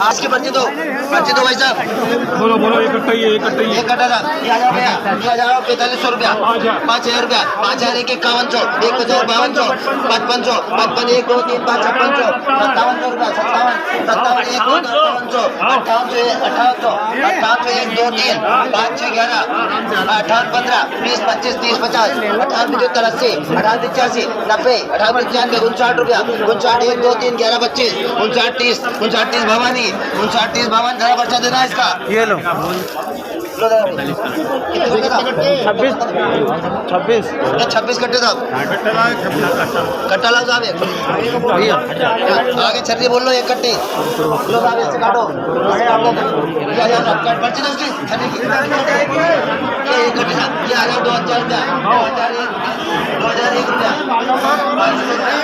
आज की पर्ची दो भाई साहब। बोलो बोलो, इकट्ठा ही एक कटा था, ये आ जाओ भैया, ये आ जाओ 4500 रुपया, 5000 रुपया, 5000 एक 5100, 5200, 5500, 55 1 2 3 5 5600, 5700 रुपया, 57 1 2 5800, 5800 1 2 3 5 6 11, 58 15 20 25 30 50, 58 75 80, 58 85 90, 58 95 59 रुपया, 59 1 2 3 11 25, 59 30, 59 30 भवानी, 59 30 भवानी, जरा पर्चा देना इसका। ये लो। 26 कट्टे साहब, कट्टा लाओ साहब एक। आगे छर्री बोल लो एक कट्टी लो साहब, इससे काटो पर्ची दो उसकी छर्री की। ये एक कट्टी साहब, ये आ जाओ 2000 रुपया, 2001 रुपया, 2200 रुपया।